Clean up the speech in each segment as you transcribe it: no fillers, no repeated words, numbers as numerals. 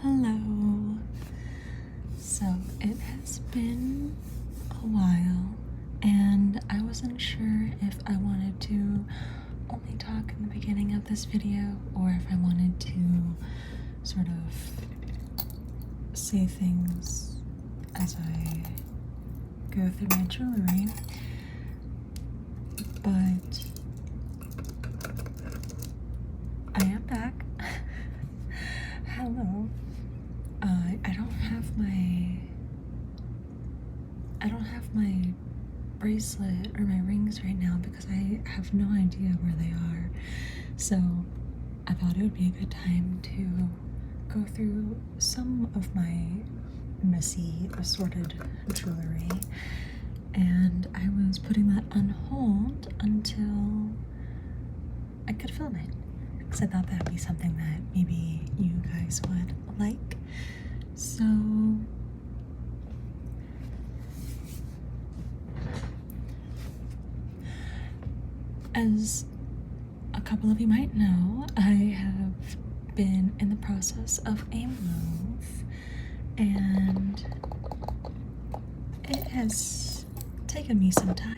Hello. So it has been a while, and I wasn't sure if I wanted to only talk in the beginning of this video or if I wanted to sort of say things as I go through my jewelry. But I am back. Hello. I don't have my bracelet or my rings right now because I have no idea where they are. So I thought it would be a good time to go through some of my messy assorted jewelry. And I was putting that on hold until I could film it, because I thought that'd be something that maybe you guys would like. So as a couple of you might know, I have been in the process of a move, and it has taken me some time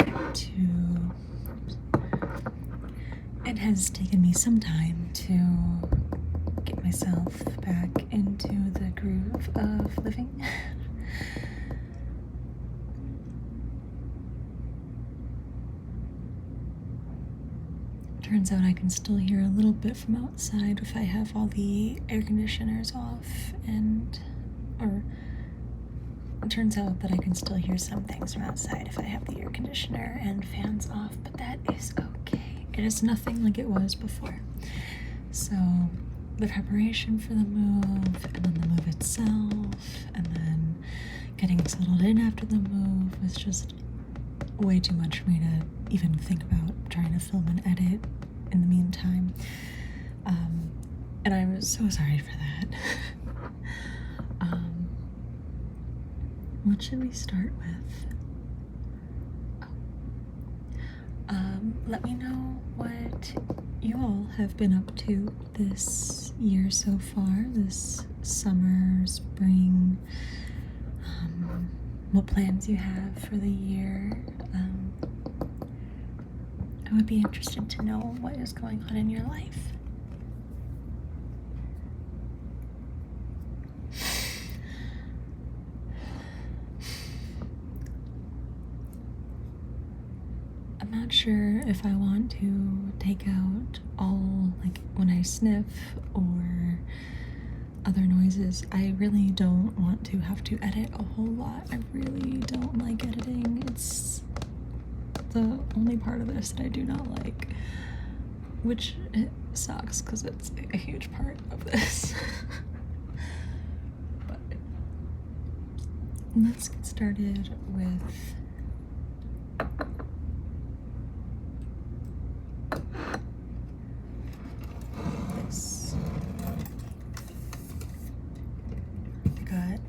to get myself back into the groove of living. Turns out I can still hear a little bit from outside if I have all the air conditioners off, or it turns out that I can still hear some things from outside if I have the air conditioner and fans off, but that is okay. It is nothing like it was before. So the preparation for the move, and then the move itself, and then getting settled in after the move was just way too much for me to even think about trying to film and edit in the meantime. And I'm so sorry for that. What should we start with? Let me know what you all have been up to this year so far, this summer, spring, what plans you have for the year. I would be interested to know what is going on in your life. I'm not sure if I want to take out all, like, when I sniff or other noises. I really don't want to have to edit a whole lot. I really don't like editing. It's the only part of this that I do not like, which it sucks because it's a huge part of this. But let's get started with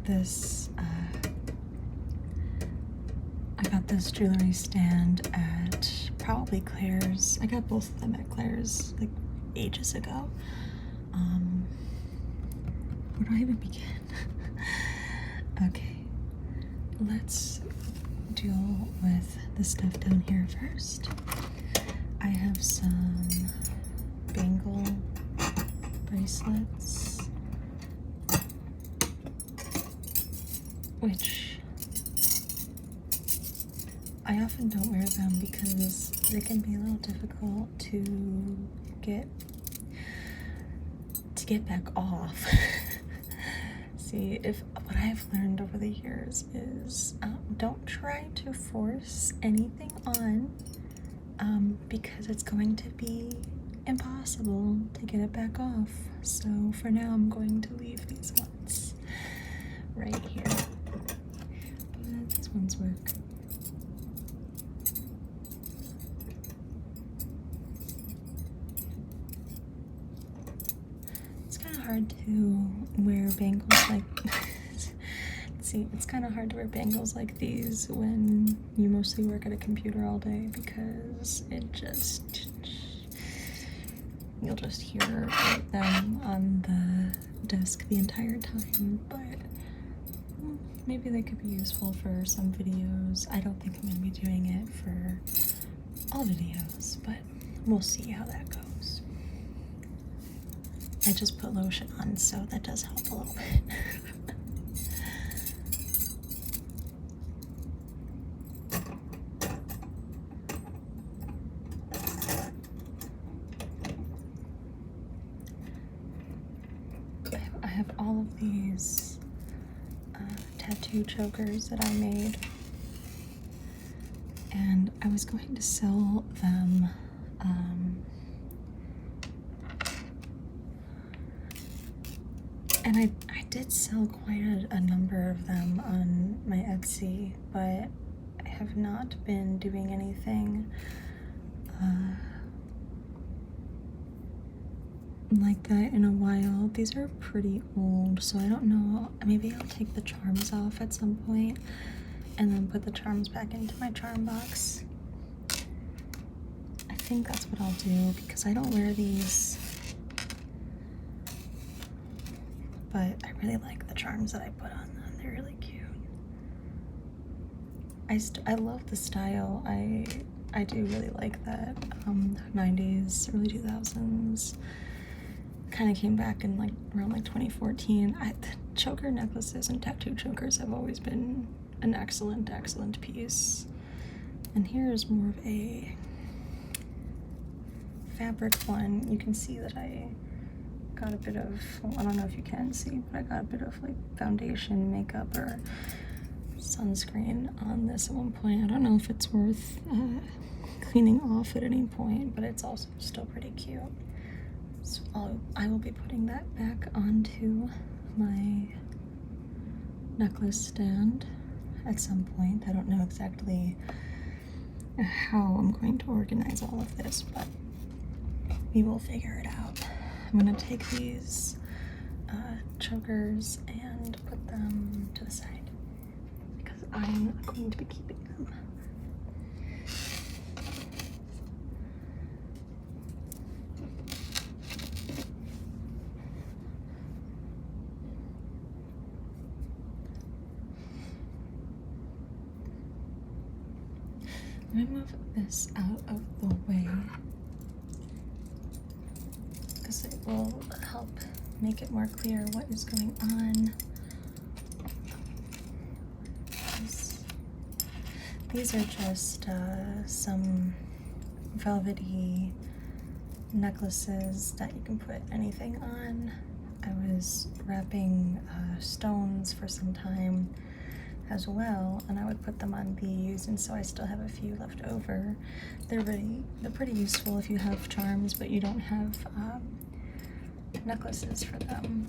this. I got this jewelry stand at probably Claire's. I got both of them at Claire's like ages ago. Where do I even begin? Okay, let's deal with the stuff down here first. I have some bangle bracelets, which I often don't wear them because they can be a little difficult to get back off. See, what I've learned over the years is don't try to force anything on, because it's going to be impossible to get it back off. So for now, I'm going to leave these ones right here. But these ones work. It's kind of hard to wear bangles like see, it's kind of hard to wear bangles like these when you mostly work at a computer all day, because you'll just hear them on desk the entire time, but maybe they could be useful for some videos. I don't think I'm going to be doing it for all videos, but we'll see how that goes. I just put lotion on, so that does help a little bit. I have all of these tattoo chokers that I made, and I was going to sell them and I did sell quite a number of them on my Etsy, but I have not been doing anything like that in a while. These are pretty old, so I don't know, maybe I'll take the charms off at some point and then put the charms back into my charm box. I think that's what I'll do, because I don't wear these, but I really like the charms that I put on them. They're really cute. I love the style. I do really like that 90s, early 2000s. Kind of came back in around 2014. The choker necklaces and tattoo chokers have always been an excellent piece. And here's more of a fabric one. You can see that I got a bit of, well, I don't know if you can see, but I got a bit of foundation, makeup, or sunscreen on this at one point. I don't know if it's worth cleaning off at any point, but it's also still pretty cute. So I will be putting that back onto my necklace stand at some point. I don't know exactly how I'm going to organize all of this, but we will figure it out. I'm gonna take these chokers and put them to the side because I'm not going to be keeping them. Let me move this out of the way because it will help make it more clear what is going on. These are just some velvety necklaces that you can put anything on. I was wrapping stones for some time as well, and I would put them on these, and so I still have a few left over. They're pretty useful if you have charms but you don't have necklaces for them.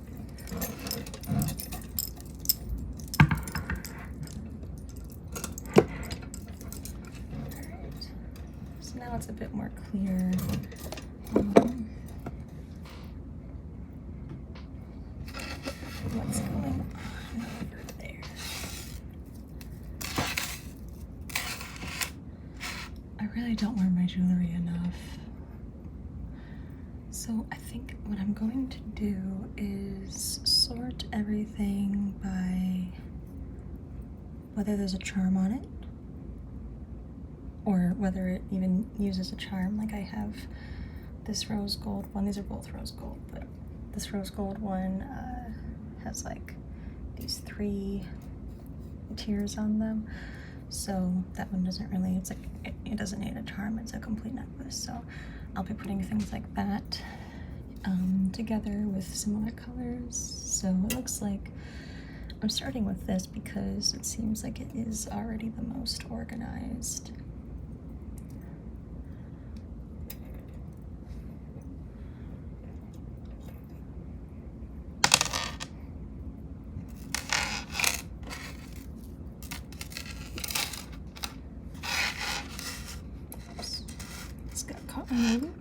Alright, so now it's a bit more clear. What's going on over there? I really don't wear my jewelry enough. So I think what I'm going to do is sort everything by whether there's a charm on it or whether it even uses a charm. Like I have this rose gold one. These are both rose gold, but this rose gold one has these 3 tiers on them. So that one doesn't really, it doesn't need a charm, it's a complete necklace. So I'll be putting things like that together with similar colors. So it looks like I'm starting with this because it seems like it is already the most organized.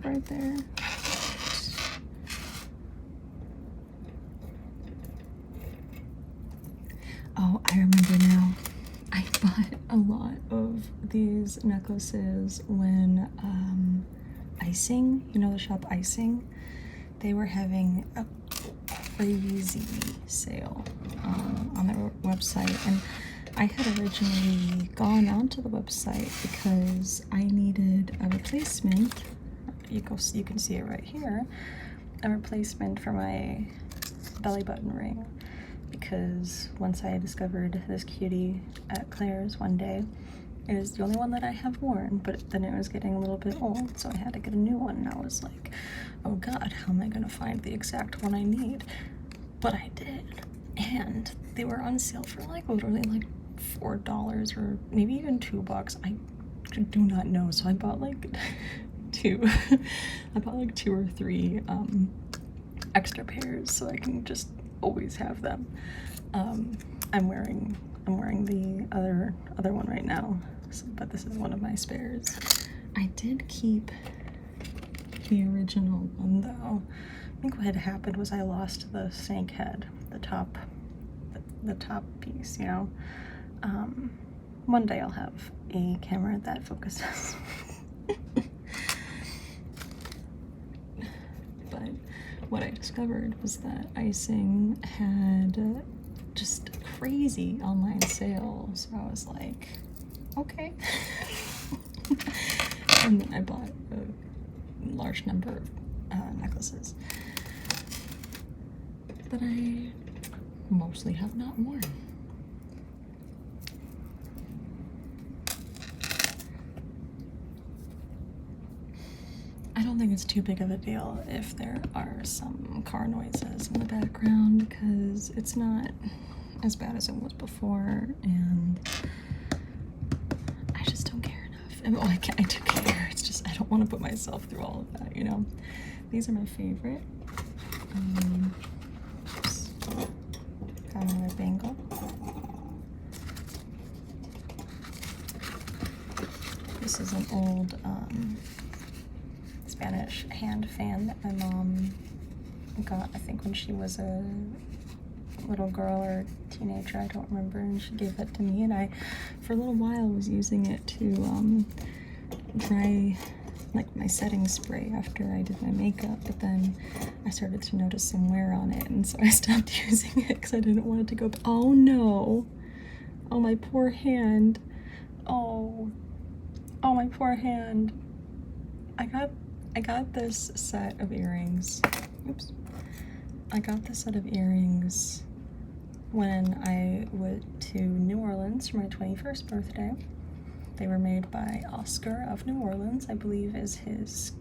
Right there. Oh, I remember now. I bought a lot of these necklaces when Icing, you know the shop Icing, they were having crazy sale on their website, and I had originally gone onto the website because I needed a replacement. You can see it right here, a replacement for my belly button ring, because once I discovered this cutie at Claire's one day, it is the only one that I have worn, but then it was getting a little bit old, so I had to get a new one, and I was like, oh god, how am I gonna find the exact one I need? But I did, and they were on sale for like literally like $4 or maybe even $2. I do not know, so I bought like two. I bought like 2 or 3 extra pairs so I can just always have them. I'm wearing the other one right now, so, but this is one of my spares. I did keep the original one though. I think what had happened was I lost the snake head, the top piece, you know. One day I'll have a camera that focuses. But what I discovered was that icing had just crazy online sales, so I was like, okay. And then I bought a large number of necklaces that I mostly have not worn. I don't think it's too big of a deal if there are some car noises in the background, because it's not as bad as it was before, and I just don't care enough. And, well, I do care, it's just I don't want to put myself through all of that, you know? These are my favorite. Got another bangle. This is an old Spanish hand fan that my mom got, I think, when she was a little girl or teenager, I don't remember, and she gave it to me, and I, for a little while, was using it to dry like my setting spray after I did my makeup, but then I started to notice some wear on it, and so I stopped using it because I didn't want it to go. Oh no! Oh, my poor hand. Oh, my poor hand. I got this set of earrings. Oops. I got this set of earrings when I went to New Orleans for my 21st birthday. They were made by Oscar of New Orleans, I believe is his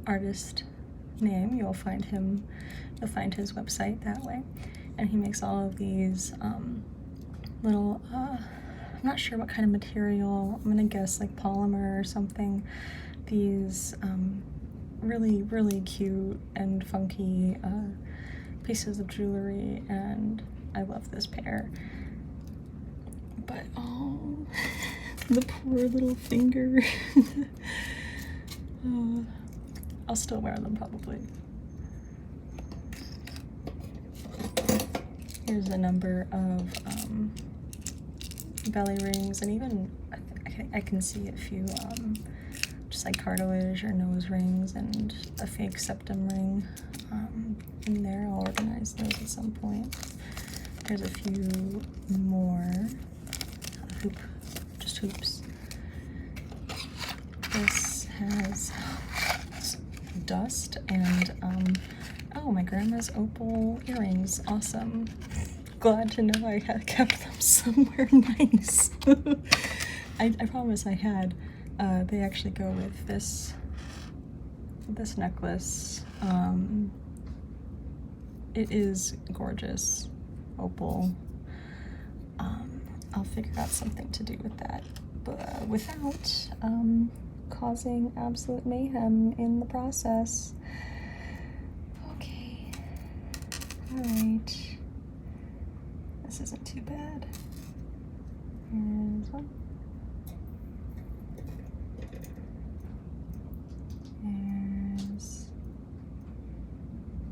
artist name. You'll find his website that way. And he makes all of these little, I'm not sure what kind of material, I'm gonna guess like polymer or something. These really, really cute and funky pieces of jewelry, and I love this pair. But oh, the poor little finger. I'll still wear them probably. Here's a number of belly rings, and even I can see a few just like cartilage or nose rings and a fake septum ring in there. I'll organize those at some point. There's a few more just hoops. This has dust and oh, my grandma's opal earrings. Awesome. Glad to know I had kept them somewhere nice. I promise I had. They actually go with this necklace. It is gorgeous opal. I'll figure out something to do with that, but without causing absolute mayhem in the process. Okay, all right. This isn't too bad. Here's one.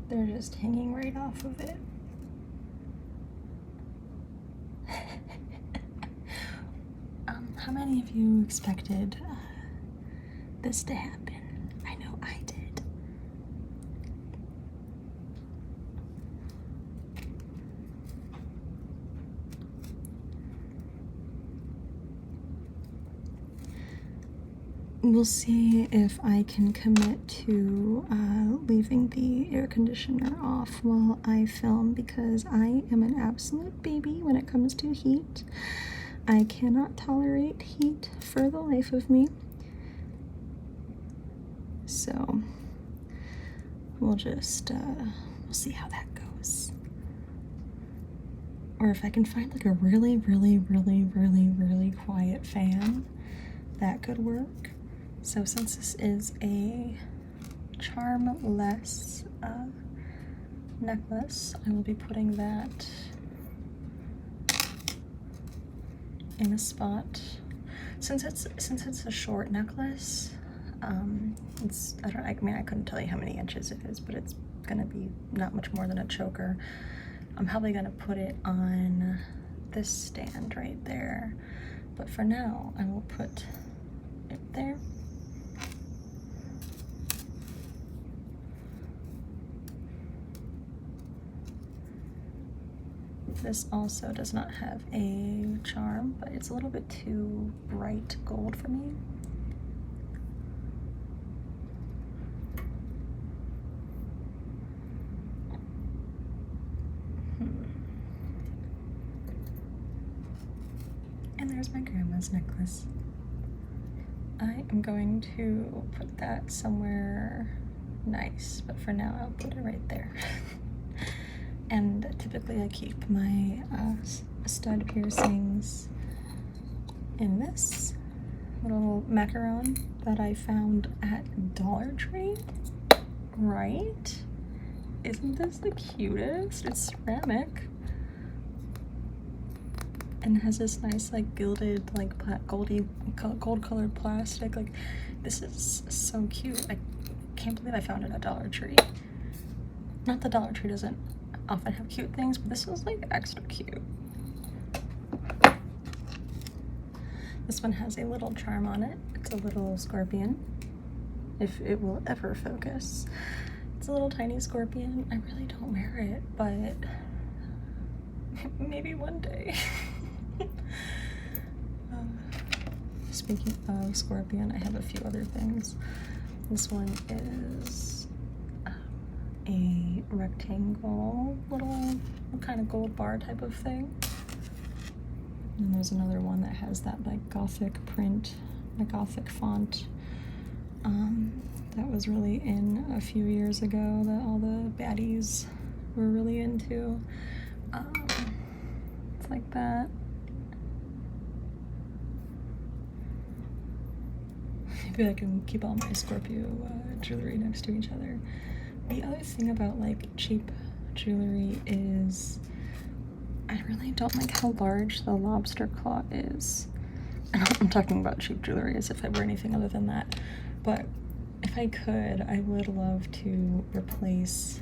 They're just hanging right off of it. How many of you expected this to happen? I know I did. we'll see if I can commit to leaving the air conditioner off while I film, because I am an absolute baby when it comes to heat. I cannot tolerate heat for the life of me. So we'll just we'll see how that goes. Or if I can find like a really quiet fan, that could work. So since this is a charm-less necklace, I will be putting that in a spot. Since it's a short necklace, I couldn't tell you how many inches it is, but it's gonna be not much more than a choker. I'm probably gonna put it on this stand right there, but for now I will put it there. This also does not have a charm, but it's a little bit too bright gold for me. And there's my grandma's necklace. I am going to put that somewhere nice, but for now I'll put it right there. And typically I keep my stud piercings in this little macaron that I found at Dollar Tree. Right? Isn't this the cutest? It's ceramic and has this nice like gilded like gold colored plastic. Like, this is so cute. I can't believe I found it at Dollar Tree. Not that Dollar Tree doesn't often have cute things, but this was like extra cute. This one has a little charm on it. It's a little scorpion, if it will ever focus. It's a little tiny scorpion. I really don't wear it, but maybe one day. Speaking of scorpion, I have a few other things. This one is a rectangle little kind of gold bar type of thing. And there's another one that has that like gothic print, the gothic font that was really in a few years ago that all the baddies were really into. It's like that. Maybe I can keep all my Scorpio jewelry next to each other. The other thing about like cheap jewelry is I really don't like how large the lobster claw is. I'm talking about cheap jewelry as if I were anything other than that. But if I could, I would love to replace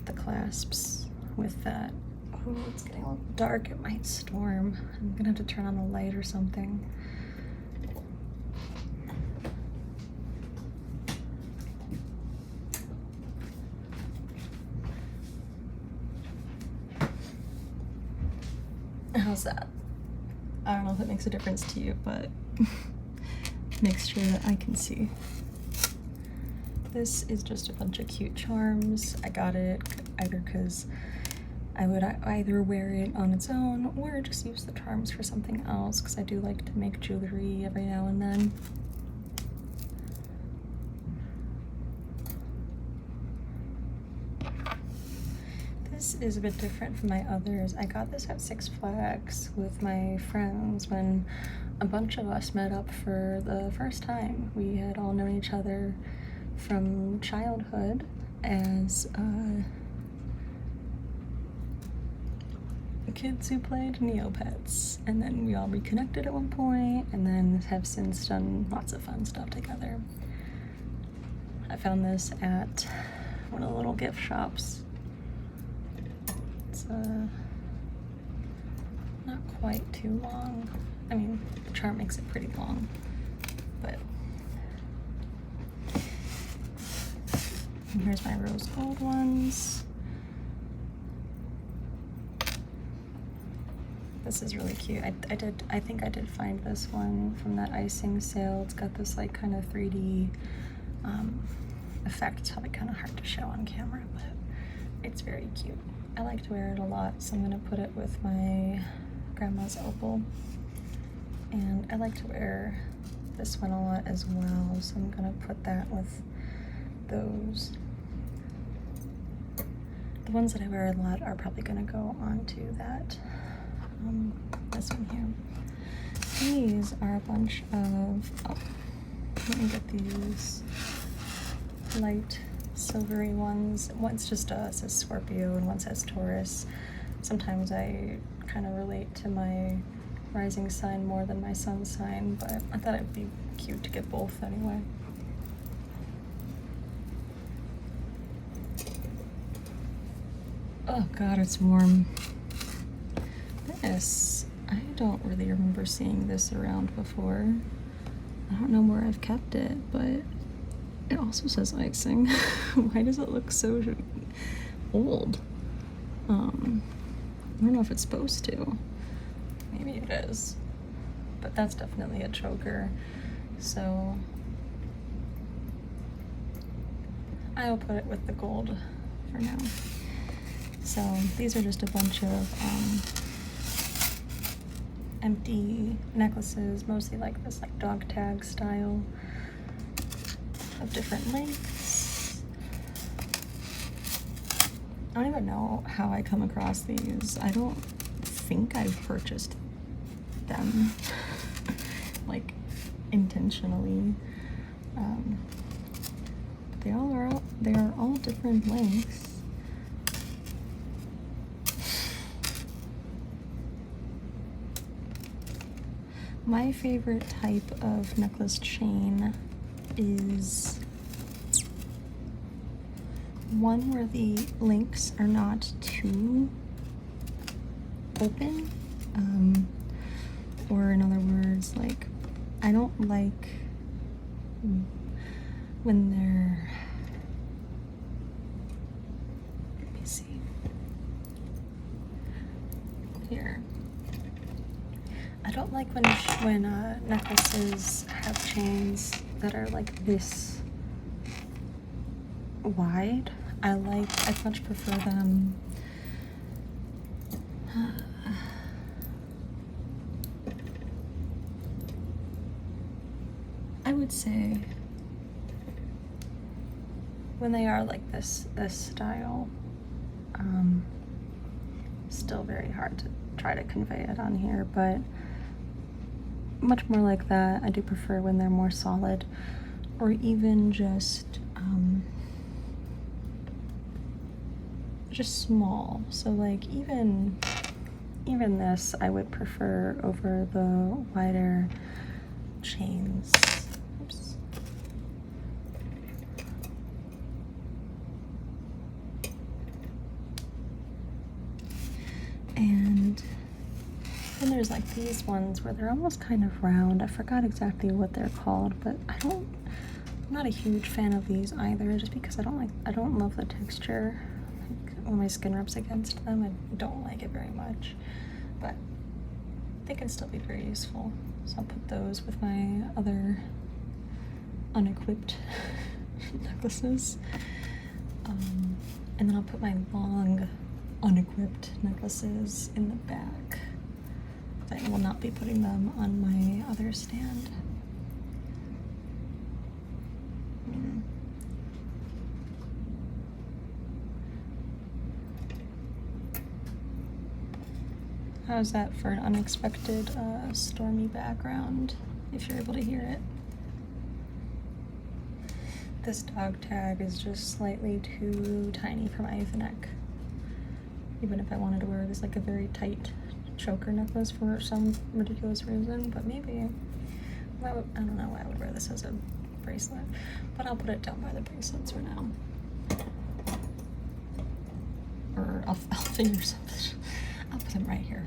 the clasps with that. Oh, it's getting a little dark. It might storm. I'm gonna have to turn on the light or something. How's that? I don't know if it makes a difference to you, but makes sure that I can see. This is just a bunch of cute charms. I got it either because I would either wear it on its own or just use the charms for something else, because I do like to make jewelry every now and then. This is a bit different from my others. I got this at Six Flags with my friends when a bunch of us met up for the first time. We had all known each other from childhood as kids who played Neopets, and then we all reconnected at one point and then have since done lots of fun stuff together. I found this at one of the little gift shops. It's not quite too long. I mean, the charm makes it pretty long, but and here's my rose gold ones. This is really cute. I think I did find this one from that icing sale. It's got this like kind of 3D effect. It's probably kind of hard to show on camera, but it's very cute. I like to wear it a lot, so I'm gonna put it with my grandma's opal. And I like to wear this one a lot as well, so I'm gonna put that with those. The ones that I wear a lot are probably gonna go onto that, this one here. These are a bunch of, oh, let me get these light silvery ones. One's just says Scorpio and one says Taurus. Sometimes I kind of relate to my rising sign more than my sun sign, but I thought it'd be cute to get both anyway. Oh god, it's warm. This, I don't really remember seeing this around before. I don't know where I've kept it, but it also says icing. Why does it look so old? I don't know if it's supposed to. Maybe it is. But that's definitely a choker. So I'll put it with the gold for now. So these are just a bunch of empty necklaces, mostly like this like dog tag style, of different lengths. I don't even know how I come across these. I don't think I've purchased them like intentionally. But they are all different lengths. My favorite type of necklace chain is one where the links are not too open, or in other words, like, I don't like when they're, let me see, here. I don't like when necklaces have chains that are like this wide. I much prefer them I would say when they are like this style. Still very hard to try to convey it on here, but much more like that. I do prefer when they're more solid, or even just small. So like even this I would prefer over the wider chains. Oops. And then there's like these ones where they're almost kind of round. I forgot exactly what they're called, but I'm not a huge fan of these either, just because I don't love the texture. Like when my skin rubs against them, I don't like it very much, but they can still be very useful. So I'll put those with my other unequipped necklaces. And then I'll put my long unequipped necklaces in the back. I will not be putting them on my other stand. How's that for an unexpected stormy background, if you're able to hear it? This dog tag is just slightly too tiny for my neck. Even if I wanted to wear this like a very tight choker necklace for some ridiculous reason, but maybe I don't know why I would wear this as a bracelet, but I'll put it down by the bracelets for now. Or I'll figure something. I'll put them right here.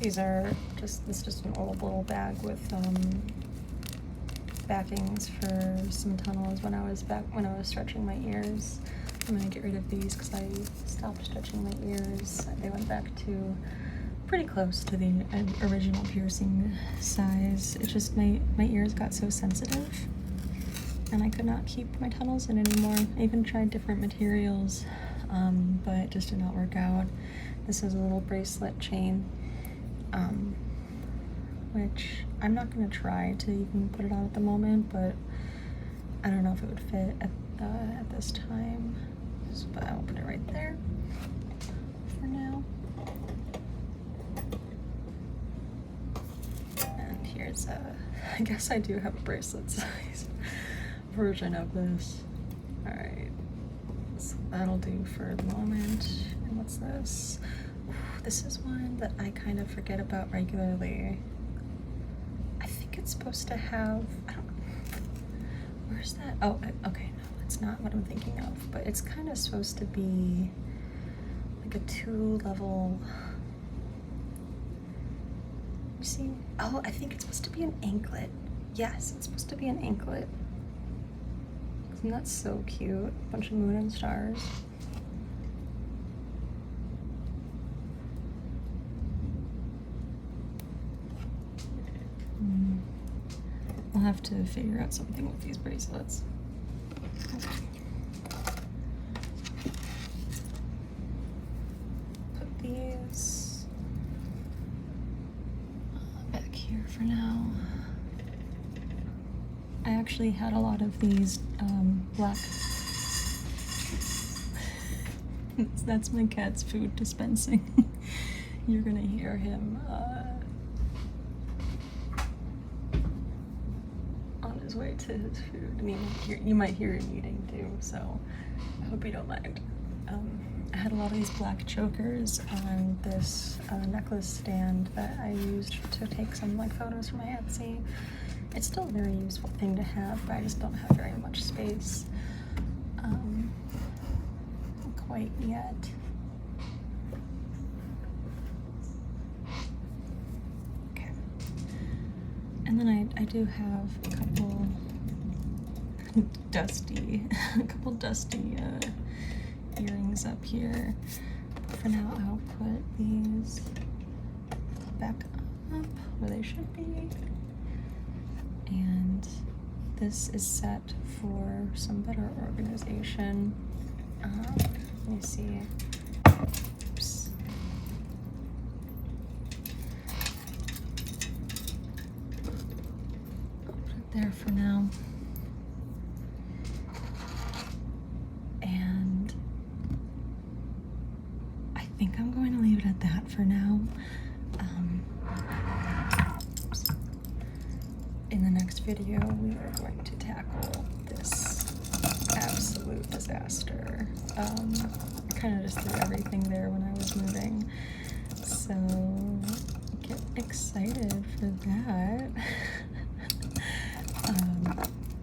These are just, this is just an old little bag with backings for some tunnels when I was stretching my ears. I'm gonna get rid of these because I stopped stretching my ears. They went back to pretty close to the original piercing size. It's just my ears got so sensitive and I could not keep my tunnels in anymore. I even tried different materials, but it just did not work out. This is a little bracelet chain, which I'm not gonna try to even put it on at the moment, but I don't know if it would fit at this time. But I'll put it right there for now. And here's I guess I do have a bracelet size version of this. Alright, so that'll do for the moment. And what's this? Ooh, this is one that I kind of forget about regularly. I think it's supposed to have, I don't know, where's that? Oh, okay, no, it's not what I'm thinking of, but it's kind of supposed to be like a 2-level, you see? Oh, I think it's supposed to be an anklet. Yes, it's supposed to be an anklet. Isn't that so cute? A bunch of moon and stars. I'll have to figure out something with these bracelets. Okay. Put these back here for now. I actually had a lot of these black. That's my cat's food dispensing. You're gonna hear him on his way to his food, and you might hear him eating too, so I hope you don't mind. I had a lot of these black chokers on this necklace stand that I used to take some like photos for my Etsy. It's still a very useful thing to have, but I just don't have very much space quite yet. Okay. And then I do have a couple dusty earrings up here. For now, I'll put these back up where they should be. And this is set for some better organization. Let me see. Oops. I'll put it there for now. And I think I'm going to leave it at that for now. In the next video, we are going to tackle this absolute disaster. I kind of just threw everything there when I was moving, so get excited for that.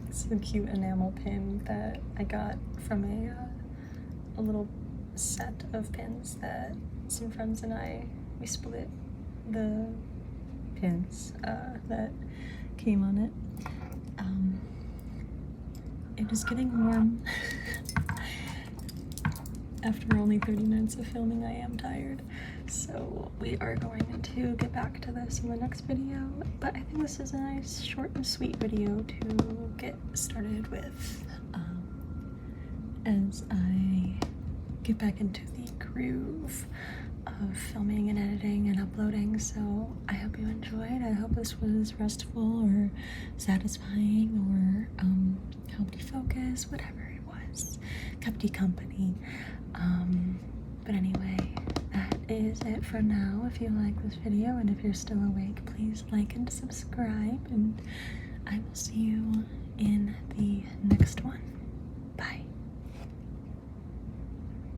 It's a cute enamel pin that I got from a little set of pins that some friends and we split the pins that came on it. It is getting warm. After only 30 minutes of filming, I am tired. So we are going to get back to this in the next video, but I think this is a nice short and sweet video to get started with as I get back into the groove of filming and editing and uploading. So I hope you enjoyed. I hope this was restful or satisfying or helped you focus, whatever it was, kept you company. But anyway, that is it for now. If you like this video and if you're still awake, please like and subscribe, and I will see you in the next one.